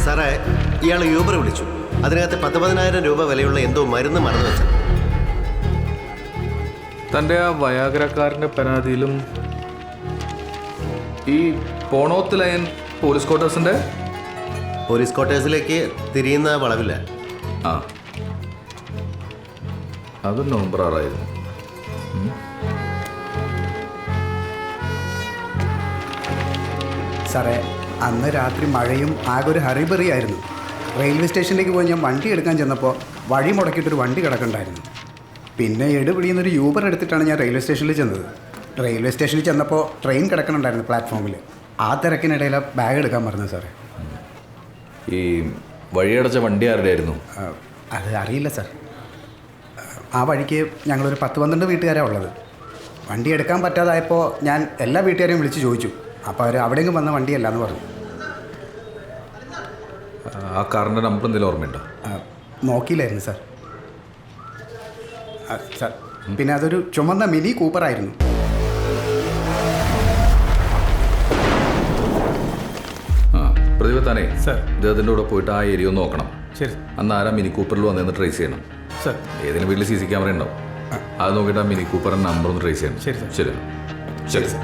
സാറേ, ഇയാൾ യൂബർ വിളിച്ചു. അതിനകത്ത് 10,000 രൂപ വിലയുള്ള എന്തോ മരുന്ന് മറന്നു വെച്ചു. തൻ്റെ ആ വയാഗ്രക്കാരൻ്റെ പരാതിയിലും ഈ പോണോത്ത് ലയൻ പോലീസ് ക്വാർട്ടേഴ്സിലേക്ക് തിരിയുന്ന വളവില്ല. ആ, അത് നവംബർ 6 സാറേ, അന്ന് രാത്രി മഴയും ആകെ ഒരു ഹറിബറി ആയിരുന്നു. റെയിൽവേ സ്റ്റേഷനിലേക്ക് പോയി ഞാൻ വണ്ടി എടുക്കാൻ ചെന്നപ്പോൾ വഴി മുടക്കിയിട്ടൊരു വണ്ടി കിടക്കണ്ടായിരുന്നു. പിന്നെ എടുപിടിയുന്നൊരു യൂബർ എടുത്തിട്ടാണ് ഞാൻ റെയിൽവേ സ്റ്റേഷനിൽ ചെന്നത്. റെയിൽവേ സ്റ്റേഷനിൽ ചെന്നപ്പോൾ ട്രെയിൻ കിടക്കണുണ്ടായിരുന്നു പ്ലാറ്റ്ഫോമിൽ. ആ തിരക്കിനിടയിൽ ബാഗ് എടുക്കാൻ പറഞ്ഞു സാറേ. ഈ വഴിയടച്ച വണ്ടി ആരുടെ ആയിരുന്നു? അത് അറിയില്ല സാർ. ആ വഴിക്ക് ഞങ്ങളൊരു 10-12 വീട്ടുകാരാണ് ഉള്ളത്. വണ്ടി എടുക്കാൻ പറ്റാതായപ്പോൾ ഞാൻ എല്ലാ വീട്ടുകാരെയും വിളിച്ച് ചോദിച്ചു. അപ്പോൾ അവർ അവിടെയെങ്കിലും വന്ന വണ്ടിയല്ല എന്ന് പറഞ്ഞു. ആ കാറിൻ്റെ നമ്പർ എന്തെങ്കിലും ഓർമ്മയുണ്ടോ? നോക്കിയില്ലായിരുന്നു സാർ. സാർ, പിന്നെ അതൊരു ചുമന്ന മിനി കൂപ്പറായിരുന്നു. ആ, പ്രതിഭത്താനേ സാർ, ഇദ്ദേഹത്തിൻ്റെ കൂടെ പോയിട്ട് ആ ഏരിയ ഒന്ന് നോക്കണം. ശരി. അന്ന് ആരാ മിനി കൂപ്പറിൽ വന്നതെന്ന് ട്രേസ് ചെയ്യണം സാർ. ഏതെങ്കിലും വീട്ടിൽ CC ക്യാമറ ഉണ്ടാവും. അത് നോക്കിയിട്ട് ആ മിനി കൂപ്പറിൻ്റെ നമ്പർ ഒന്ന് ട്രേസ് ചെയ്യണം. ശരി സാർ. ശരി ശരി സാർ.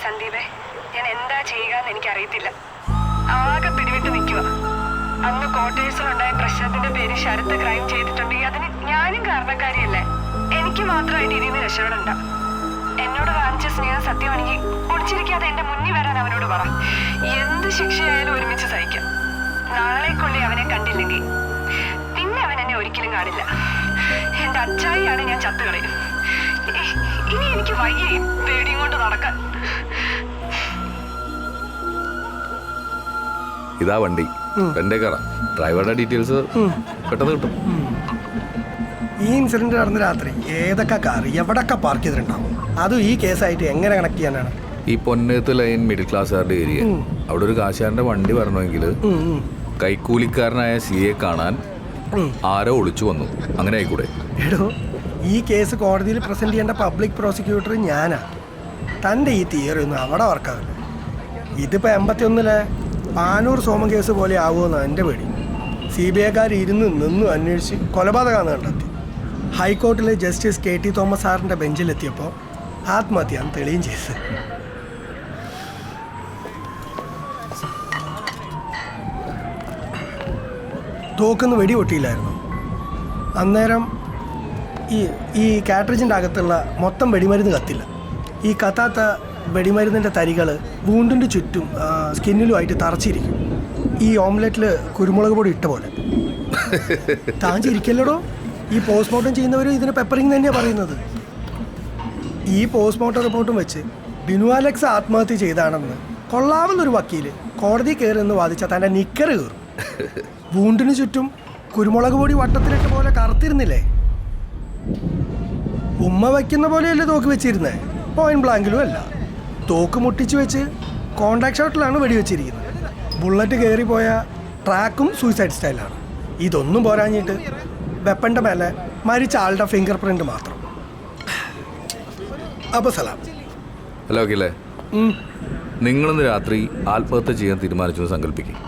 സന്ദീപേ, ഞാൻ എന്താ ചെയ്യുകയെന്ന് എനിക്കറിയത്തില്ല. ആകെ പിടിവിട്ട് നിൽക്കുക. അന്ന് ക്വാർട്ടേഴ്സിലുണ്ടായ പ്രശ്നത്തിന്റെ പേര് ശരത്ത് ക്രൈം ചെയ്തിട്ടുണ്ടെങ്കിൽ അതിന് ഞാനും കാരണക്കാരിയല്ലേ. എനിക്ക് മാത്രമായിട്ട് ഇതിന് രക്ഷപ്പെടണ്ട. എന്നോട് കാണിച്ച സ്നേഹം സത്യമാണെങ്കിൽ ഒളിച്ചിരിക്കാതെ എന്റെ മുന്നിൽ വരാൻ അവനോട് പറ. എന്ത് ശിക്ഷയായാലും ഒരുമിച്ച് സഹിക്കാം. നാളേക്കുള്ളിൽ അവനെ കണ്ടില്ലെങ്കിൽ പിന്നെ അവൻ എന്നെ ഒരിക്കലും കാണില്ല. എന്റെ അച്ചായിയാണ് ഞാൻ ചത്തുകളയും. ഇനി എനിക്ക് വയ്യേ പേടിയും കൊണ്ട് നടക്കാൻ. ഇതാ വണ്ടി, എൻ്റെ കാറാ. ഡ്രൈവറുടെ ഡീറ്റെയിൽസ് പെട്ടെന്ന് കിട്ടും. ഈ ഇൻസിഡന്റ് നടന്ന രാത്രി ഏതൊക്കെ കാർ എവിടൊക്കെ പാർക്ക് ചെയ്തിട്ടുണ്ടാവും? അതും ഈ കേസായിട്ട് എങ്ങനെ കണക്ട് ചെയ്യാനാണ്? ഈ പൊന്നേത്ത് ലൈൻ മിഡിൽ ക്ലാസ്സുകാരുടെ ഏരിയ. അവിടെ ഒരു കാശുകാരൻ്റെ വണ്ടി വരണമെങ്കിൽ കൈക്കൂലിക്കാരനായ CA കാണാൻ ആരോ ഒളിച്ചു വന്നു. അങ്ങനെ ആയിക്കൂടെ? എടോ, ഈ കേസ് കോടതിയിൽ പ്രസന്റ് ചെയ്യേണ്ട പബ്ലിക് പ്രോസിക്യൂട്ടർ ഞാനാ. തൻ്റെ ഈ തിയറി ഒന്നും അവിടെ വർക്കാവില്ല. ഇതിപ്പോൾ 81-ലെ പാനൂർ സോമൻ കേസ് പോലെ ആവുമെന്നാണ് എൻ്റെ പേടി. CBIക്കാർ നിന്നും അന്വേഷിച്ച് കൊലപാതകമാണ് കണ്ടെത്തി. ഹൈക്കോർട്ടിലെ ജസ്റ്റിസ് KT തോമസ് സാറിൻ്റെ ബെഞ്ചിലെത്തിയപ്പോൾ ആത്മഹത്യയാണ് തെളിയും ചെയ്തത്. തോക്കൊന്ന് വെടിപൊട്ടിയില്ലായിരുന്നു. അന്നേരം ഈ കാട്രിജിൻ്റെ അകത്തുള്ള മൊത്തം വെടിമരുന്ന് കത്തില്ല. ഈ കത്താത്ത വെടിമരുന്നിൻ്റെ തരികൾ വൂണ്ടിൻ്റെ ചുറ്റും സ്കിന്നിലുമായിട്ട് തറച്ചിരിക്കും. ഈ ഓംലെറ്റിൽ കുരുമുളക് പൊടി ഇട്ട പോലെ. താൻ ചിരിക്കല്ലടോ. ഈ പോസ്റ്റ്മോർട്ടം ചെയ്യുന്നവർ ഇതിന് പെപ്പറിങ് തന്നെയാണ് പറയുന്നത്. ഈ പോസ്റ്റ്മോർട്ടം റിപ്പോർട്ടും വെച്ച് ബിനു അലക്സ് ആത്മഹത്യ ചെയ്താണെന്ന് കൊള്ളാവുന്നൊരു വക്കീൽ കോടതി കയറുമെന്ന് വാദിച്ചാൽ തൻ്റെ നിക്കറ് കയറും. വൂണ്ടിന് ചുറ്റും കുരുമുളക് പൊടി വട്ടത്തിലിട്ട പോലെ കറുത്തിരുന്നില്ലേ? ഉമ്മ വയ്ക്കുന്ന പോലെയല്ലേ തോക്ക് വെച്ചിരുന്നേ? പോയിന്റ് ബ്ലാങ്കിലും അല്ല. തോക്ക് മുട്ടിച്ച് വെച്ച് കോണ്ടാക്ട് ഷോട്ടിലാണ് വെടിവെച്ചിരിക്കുന്നത്. ബുള്ളറ്റ് കയറിപ്പോയ ട്രാക്കും സൂയിസൈഡ് സ്റ്റൈലാണ്. ഇതൊന്നും പോരാഞ്ഞിട്ട് വെപ്പൻ്റെ മേലെ മരിച്ച ആളുടെ ഫിംഗർ പ്രിന്റ് മാത്രം. അപ്പോൾ സലാം. ഹലോ വക്കീലേ, നിങ്ങളിന്ന് രാത്രി ആത്മഹത്യ ചെയ്യാൻ തീരുമാനിച്ചു സങ്കല്പിക്കും.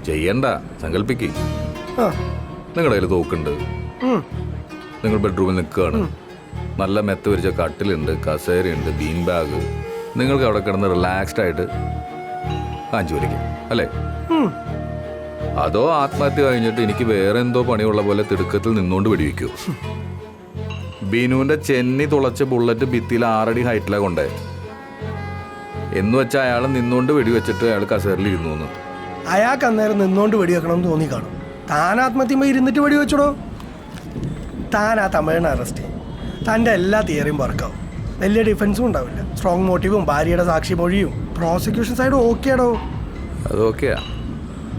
ചെയ്യണ്ട, സങ്കല്പിക്കും. നിങ്ങളുടെ കയ്യിൽ തോക്കുണ്ട്. നിങ്ങൾ ബെഡ്റൂമിൽ നിൽക്കുകയാണ്. നല്ല മെത്ത വരിച്ച കട്ടിലുണ്ട്, കസേരയുണ്ട്, ബീൻ ബാഗ്. നിങ്ങൾക്ക് അവിടെ കിടന്ന് റിലാക്സ്ഡ് ആയിട്ട് കാഞ്ചു വലിക്കും അല്ലേ? അതോ ആത്മഹത്യ കഴിഞ്ഞിട്ട് എനിക്ക് വേറെ എന്തോ പണിയുള്ള പോലെ തിടുക്കത്തിൽ നിന്നുകൊണ്ട് വെടിവെക്കൂ? ബിനുവിന്റെ ചെന്നി തുളച്ച ബുള്ളറ്റ് ഭിത്തിയിൽ 6 അടി ഹൈറ്റിലാണ് കൊണ്ടേ എന്ന് വെച്ചാൽ അയാൾ നിന്നുകൊണ്ട് വെടിവെച്ചിട്ട് അയാൾ കസേരയിൽ ഇരുന്നു. അയാൾക്ക് അന്നേരം നിന്നുകൊണ്ട് വെടിവെക്കണമെന്ന് തോന്നി കാണും. താൻ ആത്മഹത്യ ഇരുന്നിട്ട് വെടിവെച്ചടോ. താൻ ആ തമിഴിനെ അറസ്റ്റ് ചെയ്യും. തൻ്റെ എല്ലാ തിയറിയും വർക്കാവും. വലിയ ഡിഫൻസും ഉണ്ടാവില്ല. സ്ട്രോങ് മോട്ടീവും ഭാര്യയുടെ സാക്ഷി മൊഴിയും പ്രോസിക്യൂഷൻ സൈഡും ഓക്കെയാടോ. അതൊക്കെയാ.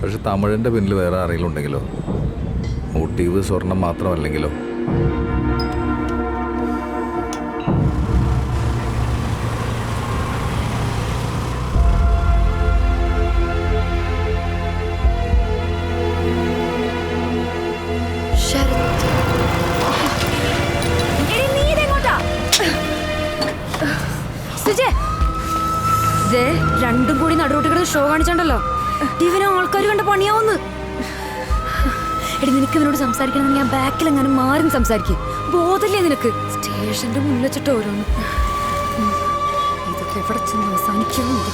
പക്ഷെ തമിഴിൻ്റെ പിന്നിൽ വേറെ ആരെങ്കിലും ഉണ്ടെങ്കിലോ? മോട്ടീവ് സ്വർണം മാത്രമല്ലെങ്കിലോ? രണ്ടും കൂടി നടുറോട്ട് കിടന്ന് ഷോ കാണിച്ചോണ്ടല്ലോ, ഇവനെ ആൾക്കാർ കണ്ട പണിയാവുന്നു. എടി, നിനക്ക് ഇവനോട് സംസാരിക്കണമെന്ന് ഞാൻ ബാക്കിൽ എങ്ങനെ മാറി സംസാരിക്കും. ബോധല്ലേ നിനക്ക്? സ്റ്റേഷന്റെ മുന്നിൽ വെച്ചിട്ട് ഓരോന്ന്. ഇതൊക്കെ എവിടെ ചെന്ന് അവസാനിക്കുന്നുണ്ട്?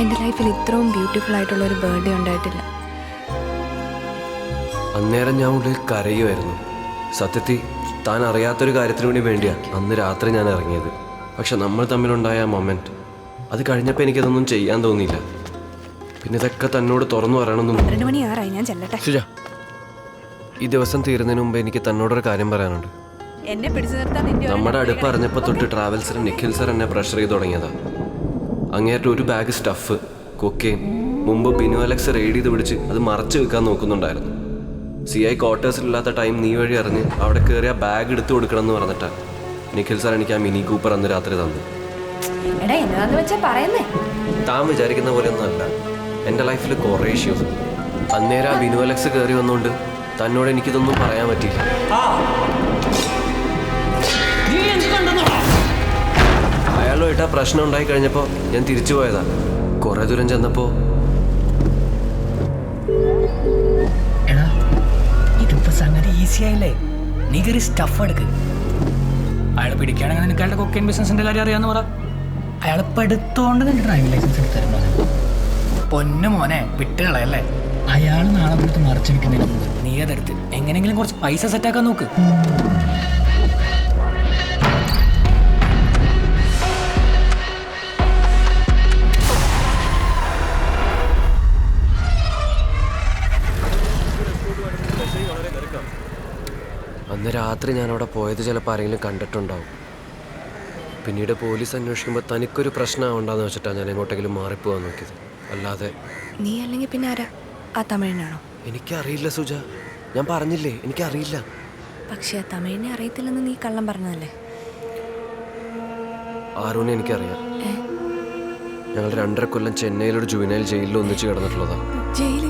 എൻ്റെ ലൈഫിൽ ഇത്രയും ബ്യൂട്ടിഫുൾ ആയിട്ടുള്ള ഒരു ബർത്ത്ഡേ ഉണ്ടായിട്ടില്ല. അന്നേരം ഞാൻ ഉള്ളിൽ കരയുമായിരുന്നു. സത്യത്തിൽ താൻ അറിയാത്തൊരു കാര്യത്തിന് വേണ്ടിയാണ് അന്ന് രാത്രി ഞാൻ ഇറങ്ങിയത്. പക്ഷെ നമ്മൾ തമ്മിലുണ്ടായ ആ മൊമെൻറ്റ്, അത് കഴിഞ്ഞപ്പോൾ എനിക്കതൊന്നും ചെയ്യാൻ തോന്നിയില്ല. പിന്നെ ഇതൊക്കെ തന്നോട് തുറന്നു പറയണമെന്നും. 2 മണി ആറായി, ഞാൻ ചെല്ലട്ടെ. സുജ, ഈ ദിവസം തീരുന്നതിന് മുമ്പ് എനിക്ക് തന്നോടൊരു കാര്യം പറയാനുണ്ട്. എന്നെ പിടിച്ചു നിർത്താൻ നമ്മുടെ അടുപ്പ് അറിഞ്ഞപ്പോൾ തൊട്ട് ട്രാവൽസിൽ നിഖിൽ സർ എന്നെ പ്രഷർ ചെയ്ത് തുടങ്ങിയതാണ്. അങ്ങേറ്റം ഒരു ബാഗ് സ്റ്റഫ് കൊക്കെയും മുമ്പ് ബിനു അലക്സ് റെയ്ഡ് ചെയ്ത് പിടിച്ച് അത് മറച്ചു വെക്കാൻ നോക്കുന്നുണ്ടായിരുന്നു. CI ക്വാർട്ടേഴ്സിലില്ലാത്ത ടൈം നീ വഴി അറിഞ്ഞ് അവിടെ കയറി ആ ബാഗ് എടുത്തു കൊടുക്കണം എന്ന് പറഞ്ഞിട്ടാണ് നിഖിൽ സാർ എനിക്ക് ആ മിനി കൂപ്പർ അന്ന് രാത്രി തന്നു. താൻ വിചാരിക്കുന്ന പോലെ ഒന്നും അല്ല. എൻ്റെ ലൈഫിൽ കുറേ ഇഷ്യൂസ്. അന്നേരം ആ ബിനു അലക്സ് കയറി വന്നുകൊണ്ട് തന്നോട് എനിക്കിതൊന്നും പറയാൻ പറ്റിയില്ല. അയാളുമായിട്ട് ആ പ്രശ്നം ഉണ്ടായി കഴിഞ്ഞപ്പോൾ ഞാൻ തിരിച്ചു പോയതാ. കുറേ ദൂരം ചെന്നപ്പോൾ ഇതിപ്പോ സംഗതി ഈസി ആയില്ലേ? നീ കയറി സ്റ്റഫ് എടുക്ക്. അയാൾ പിടിക്കുകയാണെങ്കിൽ നിനക്ക് അയാളുടെ കൊക്കൈൻ ബിസിനസിന്റെ കാര്യം അറിയാന്ന് പറ. അയാൾ ഇപ്പം എടുത്തോണ്ട് നിന്റെ ഡ്രൈവിംഗ് ലൈസൻസ് എടുത്തിരുന്നു. പൊന്നു മോനെ, വിട്ടുകളയല്ലേ. അയാൾ നാളെ പോയിട്ട് മറച്ചു വെക്കുന്നതിന് മുമ്പ് നീ അതെടുത്ത് എങ്ങനെയെങ്കിലും കുറച്ച് പൈസ സെറ്റാക്കാൻ നോക്ക്. അന്ന് രാത്രി ഞാൻ അവിടെ പോയത് ചിലപ്പോൾ ആരെങ്കിലും കണ്ടിട്ടുണ്ടാവും. പിന്നീട് പോലീസ് അന്വേഷിക്കുമ്പോൾ തനിക്കൊരു പ്രശ്നമാവണ്ടെന്ന് വെച്ചിട്ടാണ് ഞാൻ എങ്ങോട്ടെങ്കിലും മാറിപ്പോവാൻ നോക്കിയത്. അല്ലാതെ നീ അല്ലെങ്കിൽ പിന്നെ ആരാ? ആ തമിഴനാണോ? എനിക്കറിയില്ല സുജ, ഞാൻ പറഞ്ഞില്ലേ എനിക്കറിയില്ല. പക്ഷേ ആ തമിഴിനെ അറിയത്തില്ലെന്ന് നീ കള്ളം പറഞ്ഞതല്ലേ? ആരോനെ എനിക്കറിയാം. ഞങ്ങൾ 2.5 കൊല്ലം ചെന്നൈയിലൊരു ജുവനൈൽ ജയിലിൽ ഒന്നിച്ച് കിടന്നിട്ടുള്ളതാണ്. ജയിലിൽ